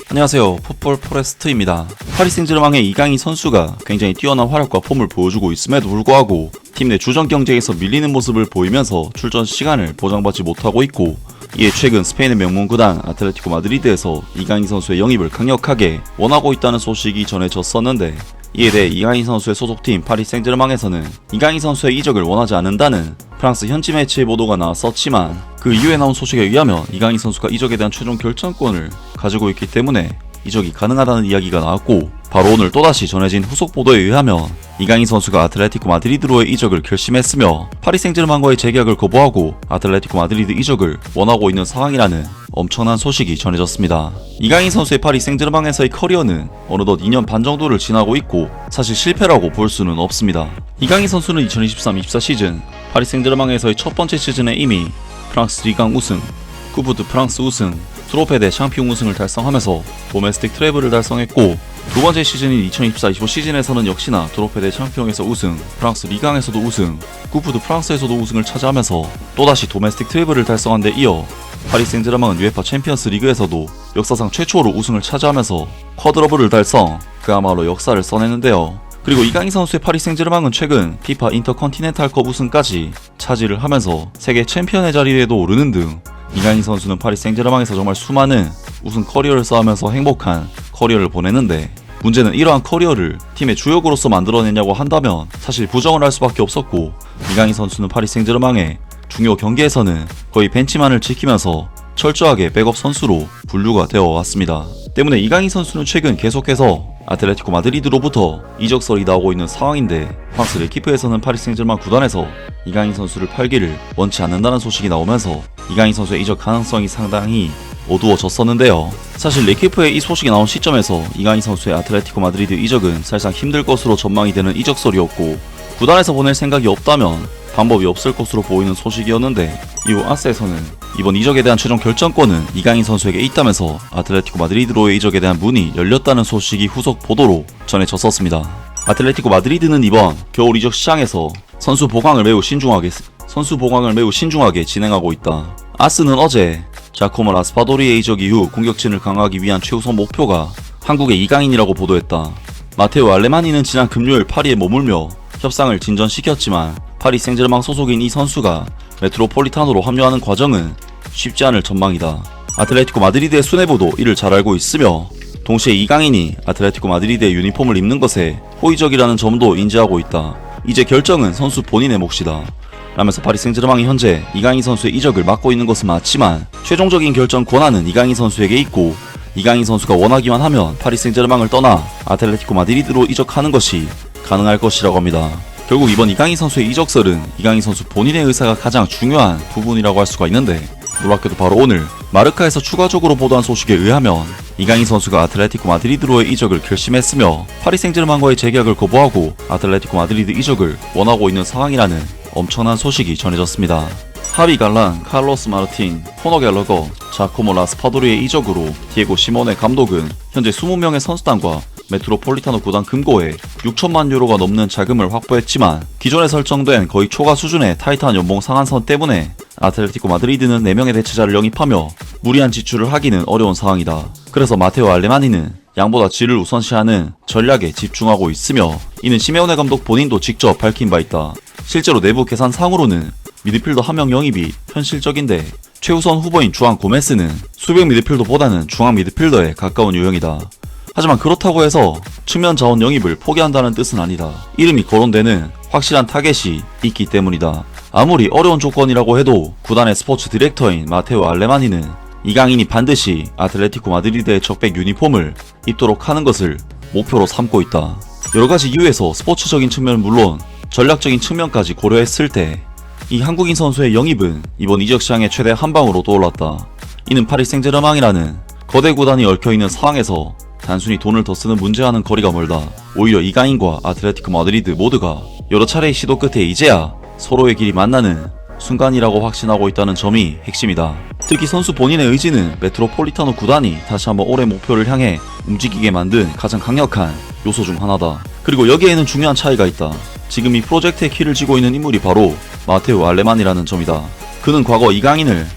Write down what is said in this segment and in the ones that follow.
안녕하세요. 풋볼 포레스트입니다. 파리 생제르맹의 이강인 선수가 굉장히 뛰어난 활약과 폼을 보여주고 있음에도 불구하고 팀 내 주전 경쟁에서 밀리는 모습을 보이면서 출전 시간을 보장받지 못하고 있고, 이에 최근 스페인의 명문 구단 아틀레티코 마드리드에서 이강인 선수의 영입을 강력하게 원하고 있다는 소식이 전해졌었는데, 이에 대해 이강인 선수의 소속팀 파리 생제르맹에서는 이강인 선수의 이적을 원하지 않는다는 프랑스 현지 매체의 보도가 나왔었지만, 그 이후에 나온 소식에 의하면 이강인 선수가 이적에 대한 최종 결정권을 가지고 있기 때문에 이적이 가능하다는 이야기가 나왔고, 바로 오늘 또다시 전해진 후속 보도에 의하면 이강인 선수가 아틀레티코 마드리드로의 이적을 결심했으며 파리 생제르맹과의 재계약을 거부하고 아틀레티코 마드리드 이적을 원하고 있는 상황이라는 엄청난 소식이 전해졌습니다. 이강인 선수의 파리 생제르맹에서의 커리어는 어느덧 2년 반 정도를 지나고 있고 사실 실패라고 볼 수는 없습니다. 이강인 선수는 2023-24 시즌 파리 생제르맹에서의 첫 번째 시즌에 이미 프랑스 리강 우승, 쿠프 드 프랑스 우승, 트로페 대 샹피옹 우승을 달성하면서 도메스틱 트래블을 달성했고, 두 번째 시즌인 2024-25 시즌에서는 역시나 트로페 대 샹피옹에서 우승, 프랑스 리강에서도 우승, 쿠프 드 프랑스에서도 우승을 차지하면서 또다시 도메스틱 트래블을 달성한 데 이어 파리 생제르맹은 UEFA 챔피언스 리그에서도 역사상 최초로 우승을 차지하면서 쿼드러블을 달성, 그야말로 역사를 써냈는데요. 그리고 이강인 선수의 파리 생제르맹은 최근 피파 인터컨티넨탈컵 우승까지 차지를 하면서 세계 챔피언의 자리에도 오르는 등 이강인 선수는 파리 생제르맹에서 정말 수많은 우승 커리어를 쌓으면서 행복한 커리어를 보내는데, 문제는 이러한 커리어를 팀의 주역으로서 만들어내냐고 한다면 사실 부정을 할 수밖에 없었고, 이강인 선수는 파리 생제르맹의 중요 경기에서는 거의 벤치만을 지키면서 철저하게 백업 선수로 분류가 되어 왔습니다. 때문에 이강인 선수는 최근 계속해서 아틀레티코 마드리드로부터 이적설이 나오고 있는 상황인데, 프랑스 레키프에서는 파리 생제르맹 구단에서 이강인 선수를 팔기를 원치 않는다는 소식이 나오면서 이강인 선수의 이적 가능성이 상당히 어두워졌었는데요. 사실 레키프의 이 소식이 나온 시점에서 이강인 선수의 아틀레티코 마드리드 이적은 사실상 힘들 것으로 전망이 되는 이적설이었고, 구단에서 보낼 생각이 없다면 방법이 없을 것으로 보이는 소식이었는데, 이후 아스에서는 이번 이적에 대한 최종 결정권은 이강인 선수에게 있다면서 아틀레티코 마드리드로의 이적에 대한 문이 열렸다는 소식이 후속 보도로 전해졌었습니다. 아틀레티코 마드리드는 이번 겨울 이적 시장에서 선수 보강을 매우 신중하게 진행하고 있다. 아스는 어제 자코모 라스파도리의 이적 이후 공격진을 강화하기 위한 최우선 목표가 한국의 이강인이라고 보도했다. 마테오 알레마니는 지난 금요일 파리에 머물며 협상을 진전시켰지만 파리 생제르맹 소속인 이 선수가 메트로폴리타노로 합류하는 과정은 쉽지 않을 전망이다. 아틀레티코 마드리드의 수뇌부도 이를 잘 알고 있으며 동시에 이강인이 아틀레티코 마드리드의 유니폼을 입는 것에 호의적이라는 점도 인지하고 있다. 이제 결정은 선수 본인의 몫이다 라면서 파리 생제르맹이 현재 이강인 선수의 이적을 맡고 있는 것은 맞지만 최종적인 결정 권한은 이강인 선수에게 있고, 이강인 선수가 원하기만 하면 파리 생제르맹을 떠나 아틀레티코 마드리드로 이적하는 것이 가능할 것이라고 합니다. 결국 이번 이강인 선수의 이적설은 이강인 선수 본인의 의사가 가장 중요한 부분이라고 할 수가 있는데, 놀랍게도 바로 오늘 마르카에서 추가적으로 보도한 소식에 의하면 이강인 선수가 아틀레티코 마드리드로의 이적을 결심했으며 파리 생제르맹과의 재계약을 거부하고 아틀레티코 마드리드 이적을 원하고 있는 상황이라는 엄청난 소식이 전해졌습니다. 하비 갈란, 카를로스 마르틴, 코너 갤러거, 자코모 라스파도리의 이적으로 디에고 시모네 감독은 현재 20명의 선수단과 메트로폴리타노 구단 금고에 6천만 유로가 넘는 자금을 확보했지만, 기존에 설정된 거의 초과 수준의 타이트한 연봉 상한선 때문에 아틀레티코 마드리드는 4명의 대체자를 영입하며 무리한 지출을 하기는 어려운 상황이다. 그래서 마테오 알레마니는 양보다 질을 우선시하는 전략에 집중하고 있으며, 이는 시메오네 감독 본인도 직접 밝힌 바 있다. 실제로 내부 계산상으로는 미드필더 1명 영입이 현실적인데, 최우선 후보인 주앙 고메스는 수비형 미드필더보다는 중앙 미드필더에 가까운 유형이다. 하지만 그렇다고 해서 측면 자원 영입을 포기한다는 뜻은 아니다. 이름이 거론되는 확실한 타겟이 있기 때문이다. 아무리 어려운 조건이라고 해도 구단의 스포츠 디렉터인 마테오 알레마니는 이강인이 반드시 아틀레티코 마드리드의 적백 유니폼을 입도록 하는 것을 목표로 삼고 있다. 여러가지 이유에서 스포츠적인 측면은 물론 전략적인 측면까지 고려했을 때 이 한국인 선수의 영입은 이번 이적 시장의 최대 한방으로 떠올랐다. 이는 파리 생제르맹이라는 거대 구단이 얽혀있는 상황에서 단순히 돈을 더 쓰는 문제와는 거리가 멀다. 오히려 이강인과 아틀레티코 마드리드 모두가 여러 차례의 시도 끝에 이제야 서로의 길이 만나는 순간이라고 확신하고 있다는 점이 핵심이다. 특히 선수 본인의 의지는 메트로폴리타노 구단이 다시 한번 올해 목표를 향해 움직이게 만든 가장 강력한 요소 중 하나다. 그리고 여기에는 중요한 차이가 있다. 지금 이 프로젝트의 키를 쥐고 있는 인물이 바로 마테오 알레마니라는 점이다. 그는 과거 이강인을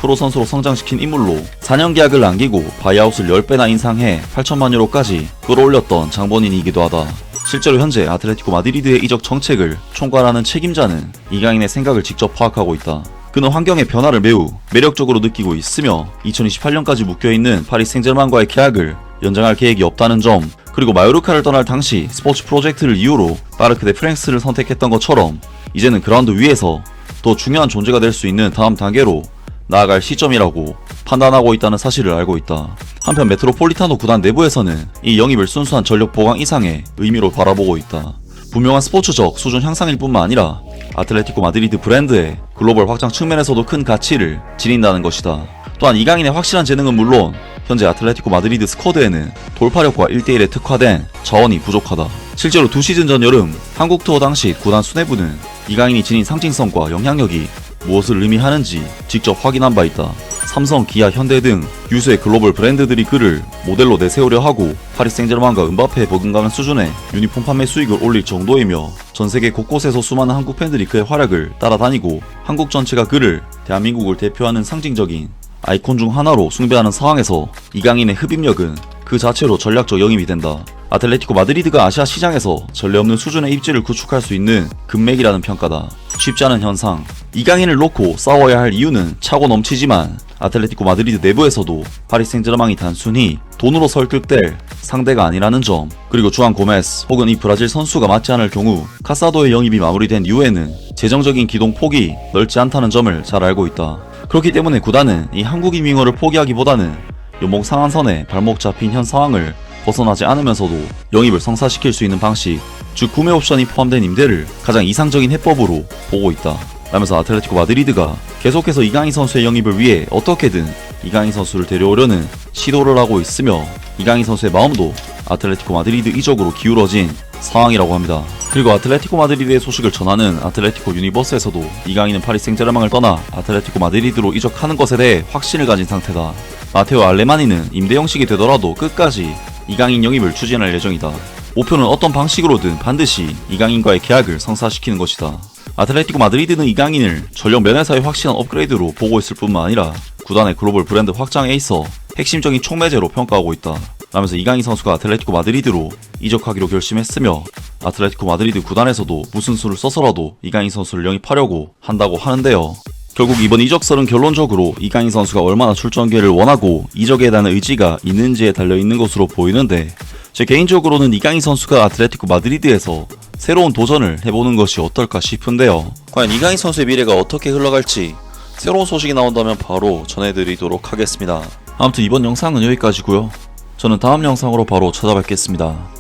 프로 선수로 성장시킨 인물로 4년 계약을 남기고 바이아웃을 10배나 인상해 8천만 유로까지 끌어올렸던 장본인이기도 하다. 실제로 현재 아틀레티코 마드리드의 이적 정책을 총괄하는 책임자는 이강인의 생각을 직접 파악하고 있다. 그는 환경의 변화를 매우 매력적으로 느끼고 있으며 2028년까지 묶여있는 파리 생제르맹과의 계약을 연장할 계획이 없다는 점, 그리고 마요르카를 떠날 당시 스포츠 프로젝트를 이유로 파르크 데 프랭스를 선택했던 것처럼 이제는 그라운드 위에서 더 중요한 존재가 될 수 있는 다음 단계로 나아갈 시점이라고 판단하고 있다는 사실을 알고 있다. 한편 메트로폴리타노 구단 내부에서는 이 영입을 순수한 전력 보강 이상의 의미로 바라보고 있다. 분명한 스포츠적 수준 향상일 뿐만 아니라 아틀레티코 마드리드 브랜드의 글로벌 확장 측면에서도 큰 가치를 지닌다는 것이다. 또한 이강인의 확실한 재능은 물론 현재 아틀레티코 마드리드 스쿼드에는 돌파력과 1대1에 특화된 자원이 부족하다. 실제로 2시즌 전 여름 한국 투어 당시 구단 수뇌부는 이강인이 지닌 상징성과 영향력이 무엇을 의미하는지 직접 확인한 바 있다. 삼성, 기아, 현대 등 유수의 글로벌 브랜드들이 그를 모델로 내세우려 하고 파리 생제르맹과 은바페에 버금가는 수준의 유니폼 판매 수익을 올릴 정도이며 전세계 곳곳에서 수많은 한국 팬들이 그의 활약을 따라다니고 한국 전체가 그를 대한민국을 대표하는 상징적인 아이콘 중 하나로 숭배하는 상황에서 이강인의 흡입력은 그 자체로 전략적 영입이 된다. 아틀레티코 마드리드가 아시아 시장에서 전례 없는 수준의 입지를 구축할 수 있는 금맥이라는 평가다. 쉽지 않은 현상. 이강인을 놓고 싸워야 할 이유는 차고 넘치지만 아틀레티코 마드리드 내부에서도 파리 생제르맹이 단순히 돈으로 설득될 상대가 아니라는 점, 그리고 주안 고메스 혹은 이 브라질 선수가 맞지 않을 경우 카사도의 영입이 마무리된 이후에는 재정적인 기동폭이 넓지 않다는 점을 잘 알고 있다. 그렇기 때문에 구단은 이 한국인 윙어를 포기하기보다는 연봉 상한선에 발목 잡힌 현 상황을 벗어나지 않으면서도 영입을 성사시킬 수 있는 방식, 즉 구매 옵션이 포함된 임대를 가장 이상적인 해법으로 보고 있다. 라면서 아틀레티코 마드리드가 계속해서 이강인 선수의 영입을 위해 어떻게든 이강인 선수를 데려오려는 시도를 하고 있으며 이강인 선수의 마음도 아틀레티코 마드리드 이적으로 기울어진 상황이라고 합니다. 그리고 아틀레티코 마드리드의 소식을 전하는 아틀레티코 유니버스에서도 이강인은 파리 생제르맹을 떠나 아틀레티코 마드리드로 이적하는 것에 대해 확신을 가진 상태다. 마테오 알레마니는 임대 형식이 되더라도 끝까지 이강인 영입을 추진할 예정이다. 목표는 어떤 방식으로든 반드시 이강인과의 계약을 성사시키는 것이다. 아틀레티코 마드리드는 이강인을 전력 면에서의 확실한 업그레이드로 보고 있을 뿐만 아니라 구단의 글로벌 브랜드 확장에 있어 핵심적인 촉매제로 평가하고 있다. 라면서 이강인 선수가 아틀레티코 마드리드로 이적하기로 결심했으며 아틀레티코 마드리드 구단에서도 무슨 수를 써서라도 이강인 선수를 영입하려고 한다고 하는데요. 결국 이번 이적설은 결론적으로 이강인 선수가 얼마나 출전 기회를 원하고 이적에 대한 의지가 있는지에 달려있는 것으로 보이는데, 제 개인적으로는 이강인 선수가 아틀레티코 마드리드에서 새로운 도전을 해보는 것이 어떨까 싶은데요. 과연 이강인 선수의 미래가 어떻게 흘러갈지 새로운 소식이 나온다면 바로 전해드리도록 하겠습니다. 아무튼 이번 영상은 여기까지고요. 저는 다음 영상으로 바로 찾아뵙겠습니다.